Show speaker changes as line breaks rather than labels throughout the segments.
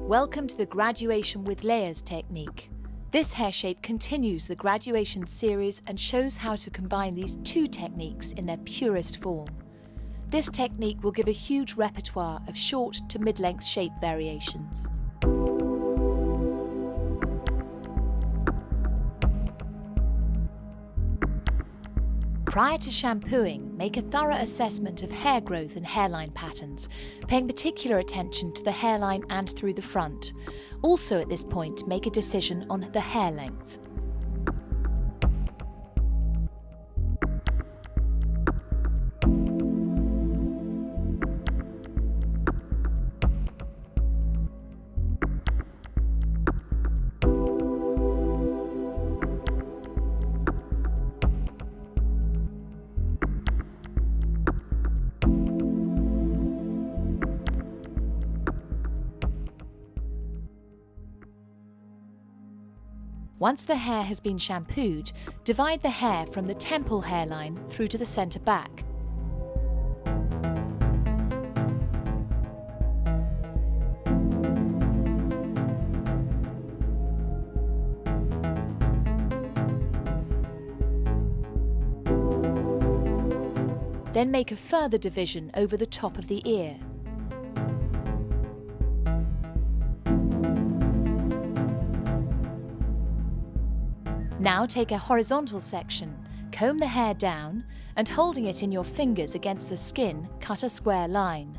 Welcome to the graduation with layers technique. This hair shape continues the graduation series and shows how to combine these two techniques in their purest form. This technique will give a huge repertoire of short to mid-length shape variations. Prior to shampooing, make a thorough assessment of hair growth and hairline patterns, paying particular attention to the hairline and through the front. Also at this point, make a decision on the hair length. Once the hair has been shampooed, divide the hair from the temple hairline through to the centre back. Then make a further division over the top of the ear. Now take a horizontal section, comb the hair down, and holding it in your fingers against the skin, cut a square line.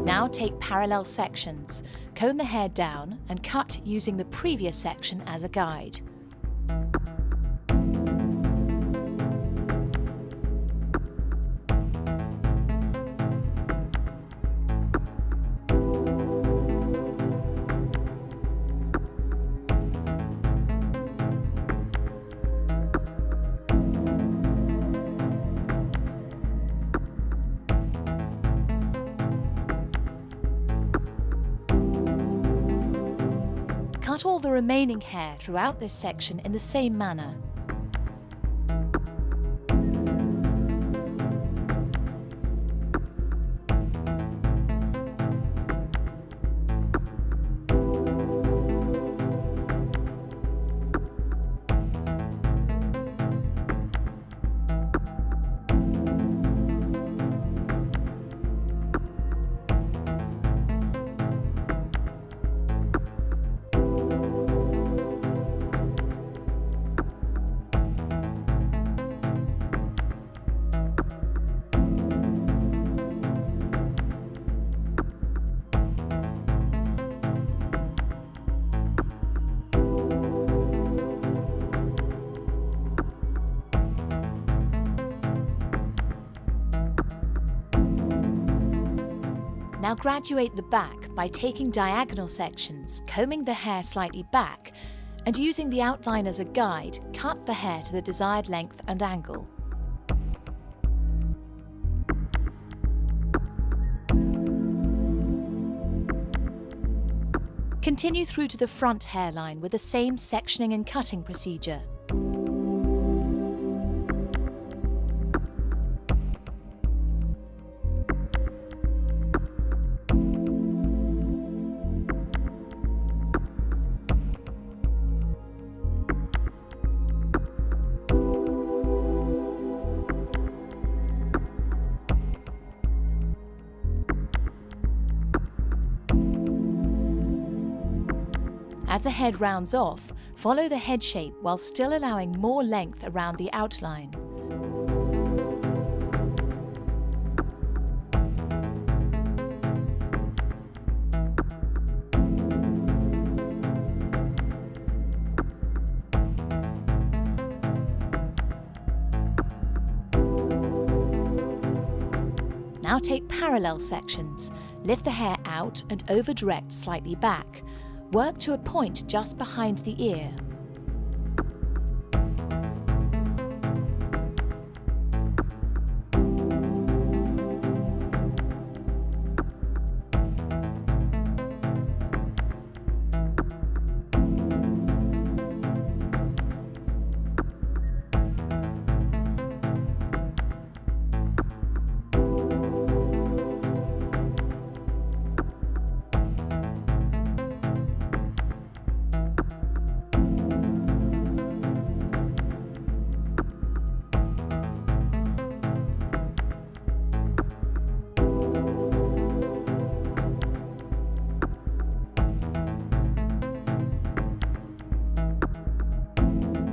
Now take parallel sections, comb the hair down and cut using the previous section as a guide. Cut all the remaining hair throughout this section in the same manner. Now graduate the back by taking diagonal sections, combing the hair slightly back, and using the outline as a guide, cut the hair to the desired length and angle. Continue through to the front hairline with the same sectioning and cutting procedure. As the head rounds off, follow the head shape while still allowing more length around the outline. Now take parallel sections, lift the hair out and over-direct slightly back, Work to a point just behind the ear.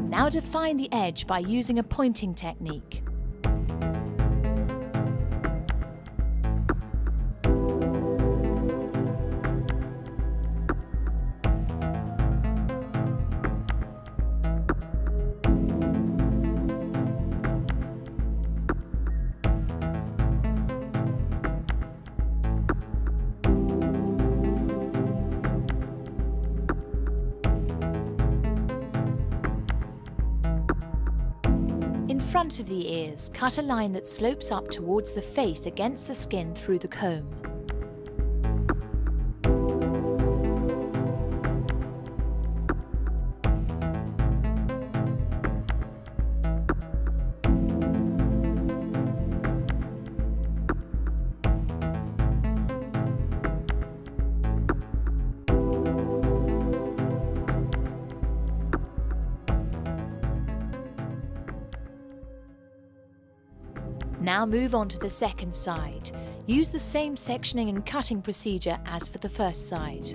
Now define the edge by using a pointing technique. In front of the ears, cut a line that slopes up towards the face against the skin through the comb. Now move on to the second side. Use the same sectioning and cutting procedure as for the first side.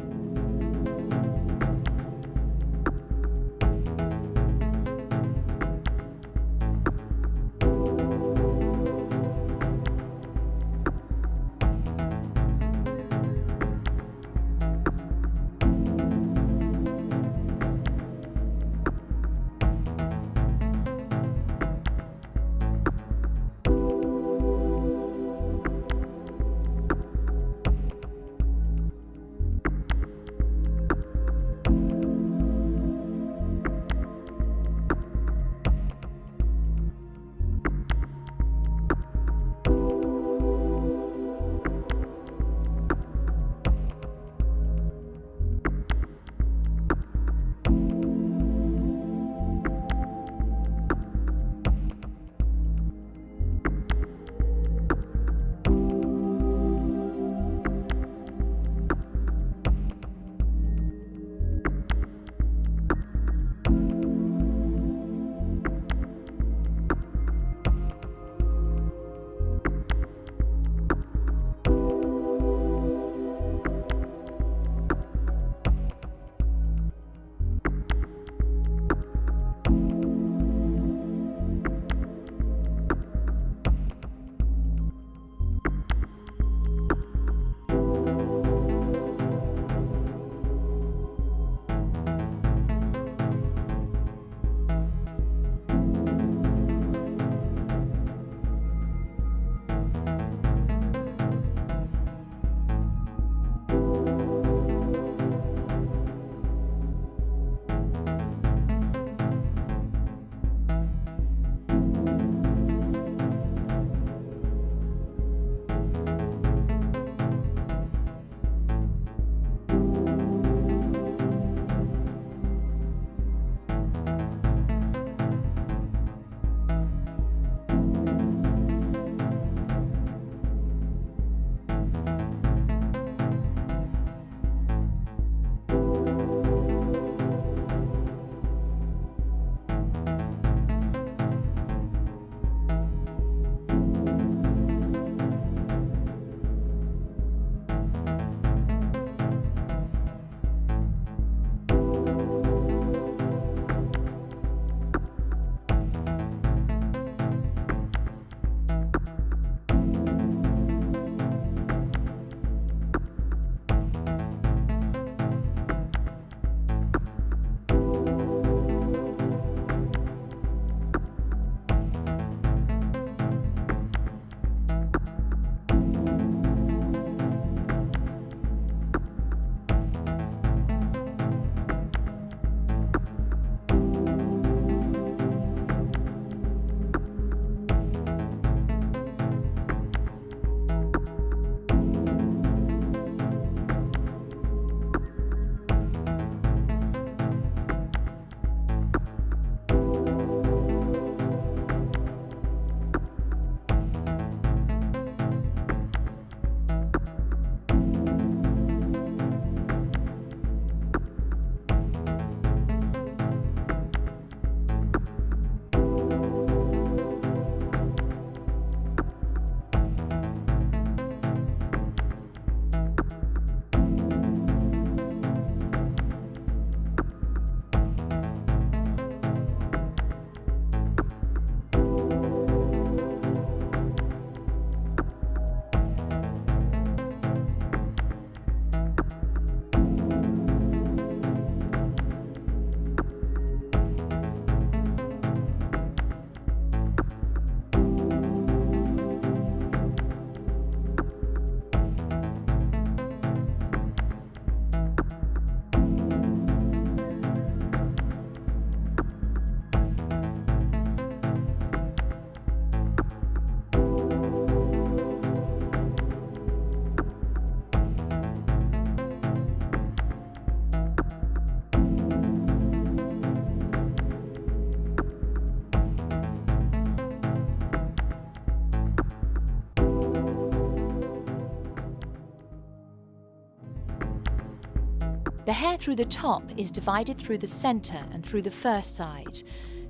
The hair through the top is divided through the centre and through the first side.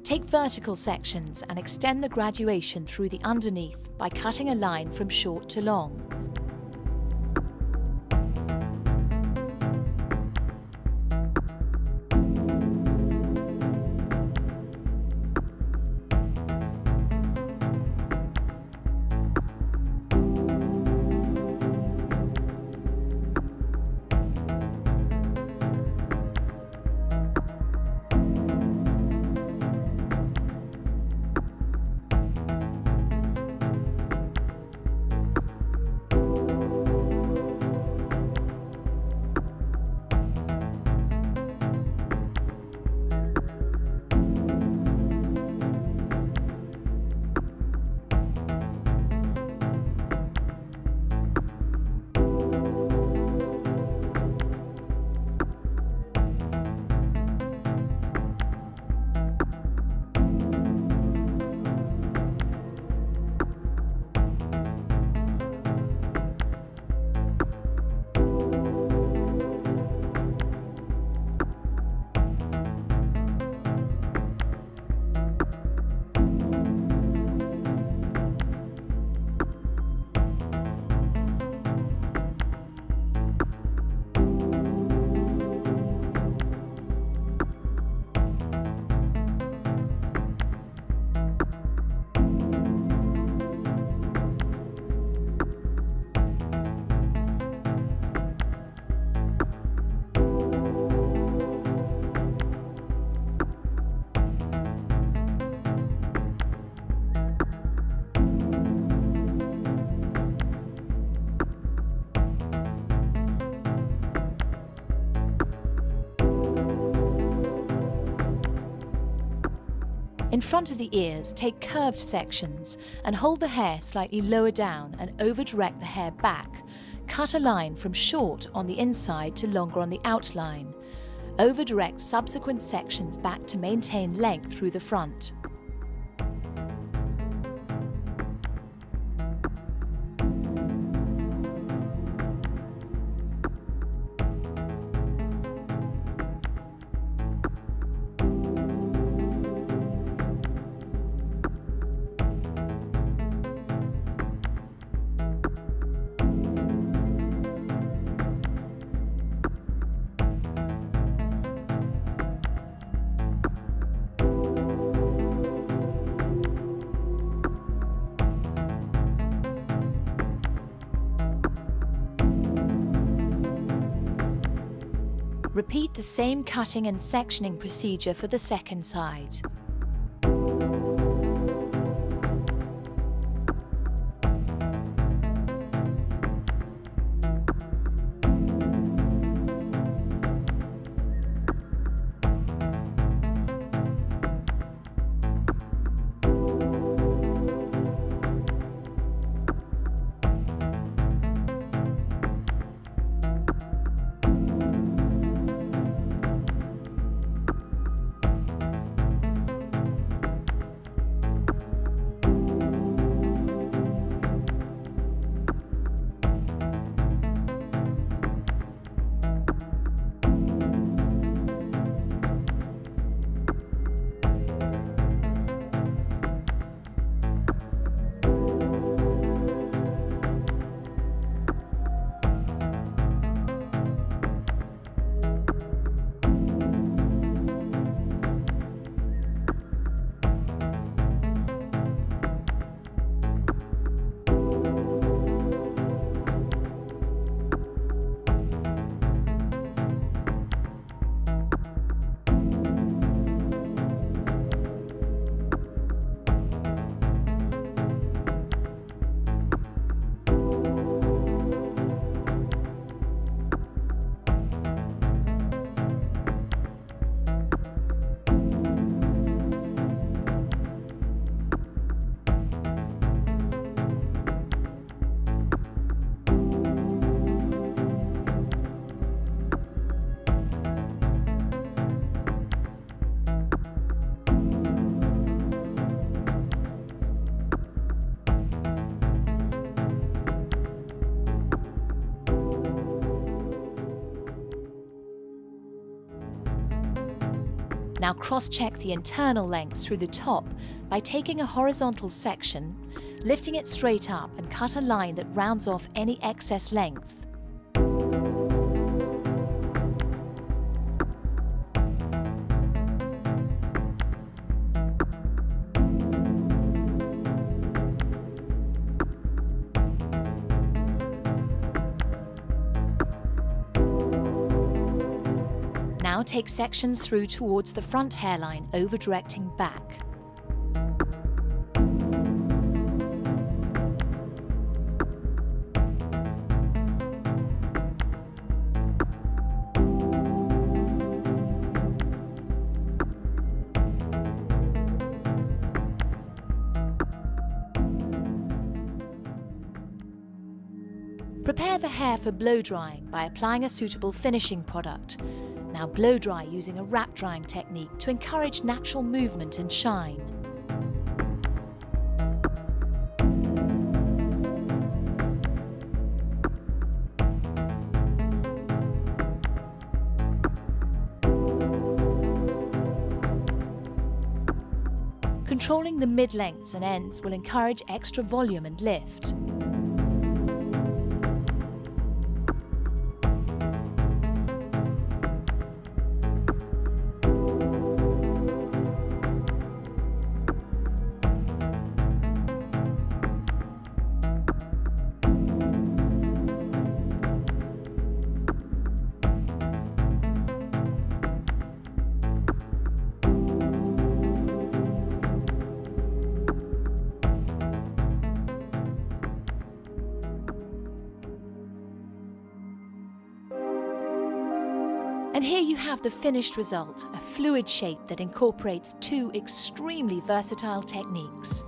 Take vertical sections and extend the graduation through the underneath by cutting a line from short to long. In front of the ears, take curved sections and hold the hair slightly lower down and over-direct the hair back. Cut a line from short on the inside to longer on the outline. Over-direct subsequent sections back to maintain length through the front. Repeat the same cutting and sectioning procedure for the second side. Now cross-check the internal length through the top by taking a horizontal section, lifting it straight up and cut a line that rounds off any excess length. Now take sections through towards the front hairline, over-directing back. Prepare the hair for blow drying by applying a suitable finishing product. Now blow dry using a wrap drying technique to encourage natural movement and shine. Controlling the mid-lengths and ends will encourage extra volume and lift. And here you have the finished result, a fluid shape that incorporates two extremely versatile techniques.